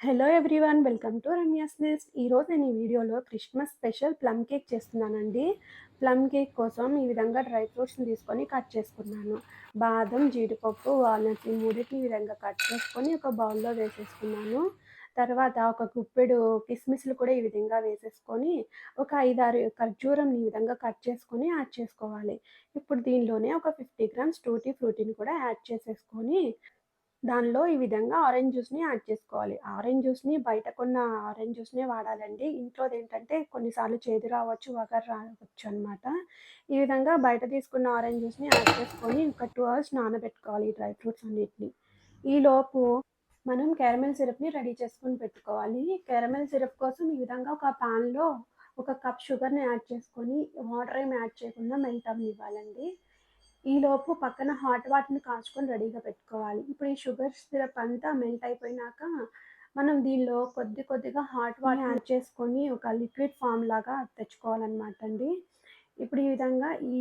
Hello everyone, welcome to Ramya's Nest. ఈరోజు నేను ఈ వీడియోలో క్రిస్మస్ స్పెషల్ ప్లమ్ కేక్ చేస్తున్నానండి. ప్లమ్ కేక్ కోసం ఈ విధంగా డ్రై ఫ్రూట్స్ని తీసుకొని కట్ చేసుకున్నాను. బాదం, జీడిపప్పు, వాల్నట్స్ ఈ మూడింటిని ఈ విధంగా కట్ చేసుకొని ఒక బౌల్లో వేసేసుకున్నాను. తర్వాత ఒక గుప్పెడు కిస్మిస్లు కూడా ఈ విధంగా వేసేసుకొని ఒక 5-6 ఖర్జూరంని ఈ విధంగా కట్ చేసుకొని యాడ్ చేసుకోవాలి. ఇప్పుడు దీనిలోనే ఒక 50 గ్రామ్స్ టూటీ ఫ్రూటీని కూడా యాడ్ చేసేసుకొని దానిలో ఈ విధంగా ఆరెంజ్ జ్యూస్‌ని యాడ్ చేసుకోవాలి. ఆరెంజ్ జ్యూస్‌ని బయట కొన్న ఆరెంజ్ జ్యూస్‌నే వాడాలండి. ఇంట్లోదేంటంటే కొన్నిసార్లు చేదు రావచ్చు, వగరు రావచ్చనమాట. ఈ విధంగా బయట తీసుకున్న ఆరెంజ్ జ్యూస్‌ని యాడ్ చేసుకొని ఒక 2 అవర్స్ నానబెట్టుకోవాలి ఈ డ్రై ఫ్రూట్స్ అన్నిటిని. ఈలోపు మనం క్యారమెల్ సిరప్‌ని రెడీ చేసుకొని పెట్టుకోవాలి. క్యారమెల్ సిరప్ కోసం ఈ విధంగా ఒక పాన్‌లో ఒక కప్ షుగర్‌ని యాడ్ చేసుకొని వాటర్ ఏమి యాడ్ చేయకుండా మెల్ట్ అవ్వనివ్వాలండి. ఈలోపు పక్కన హాట్ వాటర్‌ని కాచుకొని రెడీగా పెట్టుకోవాలి. ఇప్పుడు ఈ షుగర్ సిరప్ అంతా మెల్ట్ అయిపోయినాక, మనం దీనిలో కొద్ది కొద్దిగా హాట్ వాటర్‌ని యాడ్ చేసుకొని ఒక లిక్విడ్ ఫార్మ్ లాగా తెచ్చుకోవాలనమాట అండి. ఇప్పుడు ఈ విధంగా ఈ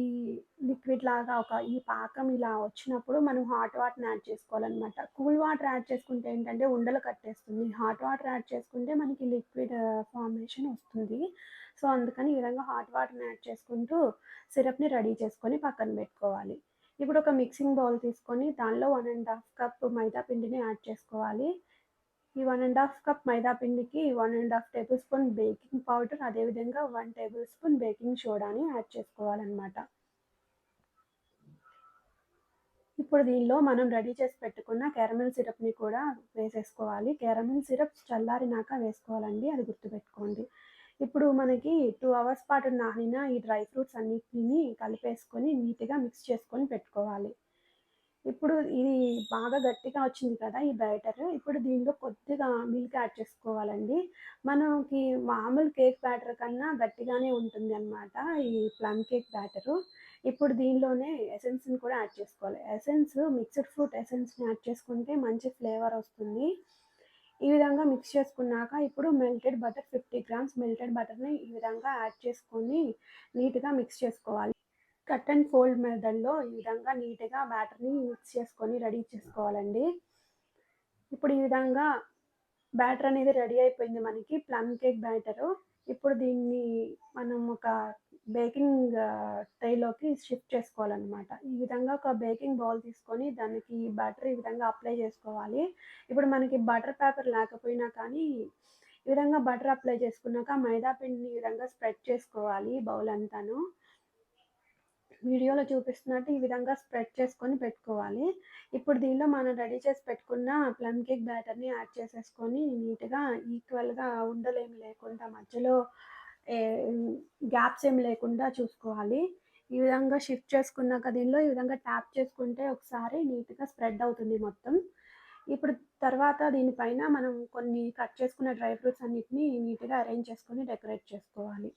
లిక్విడ్ లాగా ఈ పాకం ఇలా వచ్చినప్పుడు మనం హాట్ వాటర్‌ని యాడ్ చేసుకోవాలనమాట. కూల్ వాటర్ యాడ్ చేసుకుంటే ఏంటంటే ఉండలు కట్టేస్తుంది. హాట్ వాటర్ యాడ్ చేసుకుంటే మనకి లిక్విడ్ ఫార్మేషన్ వస్తుంది. సో, అందుకని ఈ విధంగా హాట్ వాటర్‌ని యాడ్ చేసుకుంటూ సిరప్‌ని రెడీ చేసుకొని పక్కన పెట్టుకోవాలి. ఇప్పుడు ఒక మిక్సింగ్ బౌల్ తీసుకొని దానిలో 1 ½ కప్ మైదా పిండిని యాడ్ చేసుకోవాలి. ఈ 1 ½ కప్ మైదా పిండికి 1 ½ టేబుల్ స్పూన్ బేకింగ్ పౌడర్, అదేవిధంగా 1 టేబుల్ స్పూన్ బేకింగ్ సోడాని యాడ్ చేసుకోవాలనమాట. ఇప్పుడు దీనిలో మనం రెడీ చేసి పెట్టుకున్న క్యారమెల్ సిరప్‌ని కూడా వేసేసుకోవాలి. క్యారమెల్ సిరప్ చల్లారినాక వేసుకోవాలండి. అది గుర్తుపెట్టుకోండి. ఇప్పుడు మనకి 2 అవర్స్ పాటు నానిన ఈ డ్రై ఫ్రూట్స్ అన్నిటిని కలిపేసుకొని నీట్‌గా మిక్స్ చేసుకొని పెట్టుకోవాలి. ఇప్పుడు ఇది బాగా గట్టిగా వచ్చింది కదా! ఈ బ్యాటర్. ఇప్పుడు దీనిలో కొద్దిగా మిల్క్ యాడ్ చేసుకోవాలండి. మనకి మామూలు కేక్ బ్యాటర్ కన్నా గట్టిగానే ఉంటుందనమాట ఈ ప్లమ్ కేక్ బ్యాటరు. ఇప్పుడు దీనిలోనే ఎసెన్స్‌ని కూడా యాడ్ చేసుకోవాలి. మిక్స్డ్ ఫ్రూట్ ఎసెన్స్‌ని యాడ్ చేసుకుంటే మంచి ఫ్లేవర్ వస్తుంది. ఈ విధంగా మిక్స్ చేసుకున్నాక ఇప్పుడు మెల్టెడ్ బటర్ 50 గ్రామ్స్ మెల్టెడ్ బటర్‌ని ఈ విధంగా యాడ్ చేసుకొని నీట్‌గా మిక్స్ చేసుకోవాలి. కట్ అండ్ ఫోల్డ్ మెథడ్‌లో ఈ విధంగా నీట్‌గా బ్యాటర్‌ని మిక్స్ చేసుకొని రెడీ చేసుకోవాలండి. ఇప్పుడు ఈ విధంగా బ్యాటర్ అనేది రెడీ అయిపోయింది మనకి ప్లమ్ కేక్ బ్యాటరు. ఇప్పుడు దీన్ని మనం ఒక బేకింగ్ ట్రేలోకి షిఫ్ట్ చేసుకోవాలనమాట. ఈ విధంగా ఒక బేకింగ్ బౌల్ తీసుకొని దానికి బటర్ ఈ విధంగా అప్లై చేసుకోవాలి. ఇప్పుడు మనకి బటర్ పేపర్ లేకపోయినా కానీ ఈ విధంగా బటర్ అప్లై చేసుకున్నాక మైదా పిండిని ఈ విధంగా స్ప్రెడ్ చేసుకోవాలి బౌల్ అంతాను. వీడియోలో చూపిస్తున్నట్టు ఈ విధంగా స్ప్రెడ్ చేసుకొని పెట్టుకోవాలి. ఇప్పుడు దీనిలో మనం రెడీ చేసి పెట్టుకున్న ప్లమ్ కేక్ బ్యాటర్‌ని యాడ్ చేసేసుకొని నీట్‌గా ఈక్వల్‌గా ఉండలేమి లేకుండా మధ్యలో ఏ గ్యాప్స్ ఏమి లేకుండా చూసుకోవాలి. ఈ విధంగా షిఫ్ట్ చేసుకున్నాక దీనిలో ఈ విధంగా ట్యాప్ చేసుకుంటే ఒకసారి నీట్‌గా స్ప్రెడ్ అవుతుంది మొత్తం. ఇప్పుడు తర్వాత దీనిపైన మనం కొన్ని కట్ చేసుకున్న డ్రై ఫ్రూట్స్ అన్నిటిని నీట్‌గా అరేంజ్ చేసుకొని డెకరేట్ చేసుకోవాలి.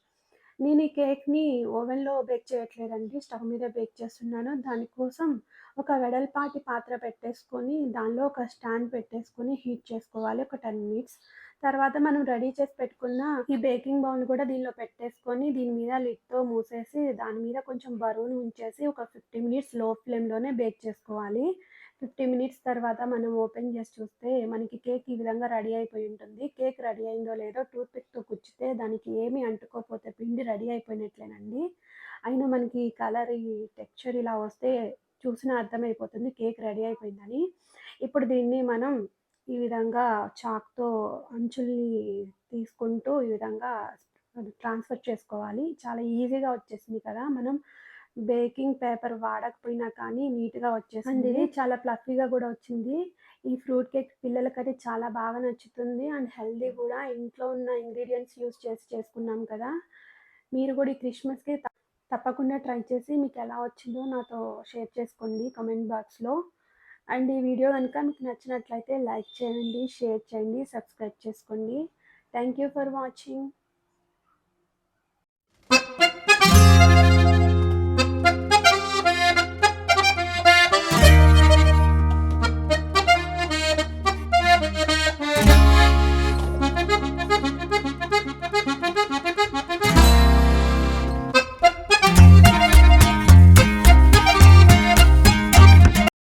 నేను ఈ కేక్‌ని ఓవెన్‌లో బేక్ చేయట్లేదండి. స్టవ్ మీద బేక్ చేస్తున్నాను. దానికోసం ఒక వెడల్పాటి పాత్ర పెట్టేసుకొని, దానిలో ఒక స్టాండ్ పెట్టేసుకొని హీట్ చేసుకోవాలి ఒక 10 మినిట్స్. తర్వాత మనం రెడీ చేసి పెట్టుకున్న ఈ బేకింగ్ బౌల్‌ని కూడా దీనిలో పెట్టేసుకొని, దీని మీద లిడ్‌తో మూసేసి, దాని మీద కొంచెం బరువును ఉంచేసి ఒక 50 మినిట్స్ లో ఫ్లేమ్‌లోనే బేక్ చేసుకోవాలి. 50 మినిట్స్ తర్వాత మనం ఓపెన్ చేసి చూస్తే మనకి కేక్ ఈ విధంగా రెడీ అయిపోయి ఉంటుంది. కేక్ రెడీ అయిందో లేదో టూత్ పిక్‌తో కుచ్చితే దానికి ఏమి అంటుకోకపోతే పిండి రెడీ అయిపోయినట్లేనండి. అయినా మనకి ఈ కలర్, ఈ టెక్స్చర్ ఇలా వస్తే చూసినా అర్థమైపోతుంది కేక్ రెడీ అయిపోయిందని. ఇప్పుడు దీన్ని మనం ఈ విధంగా చాక్‌తో అంచుల్ని తీసుకుంటూ ఈ విధంగా ట్రాన్స్‌ఫర్ చేసుకోవాలి. చాలా ఈజీగా వచ్చేసింది కదా! మనం బేకింగ్ పేపర్ వాడకపోయినా కానీ నీట్‌గా వచ్చేసింది. అండ్ ఇది చాలా ఫ్లఫీగా కూడా వచ్చింది. ఈ ఫ్రూట్ కేక్ పిల్లలకైతే చాలా బాగా నచ్చుతుంది. అండ్ హెల్తీ కూడా. ఇంట్లో ఉన్న ఇంగ్రీడియెంట్స్ యూజ్ చేసి చేసుకున్నాం కదా! మీరు కూడా ఈ క్రిస్మస్‌కి తప్పకుండా ట్రై చేసి మీకు ఎలా వచ్చిందో నాతో షేర్ చేసుకోండి కామెంట్ బాక్స్‌లో. అండ్ ఈ వీడియో గనుక మీకు నచ్చినట్లయితే లైక్ చేయండి, షేర్ చేయండి, సబ్స్క్రైబ్ చేసుకోండి. Thank you for watching.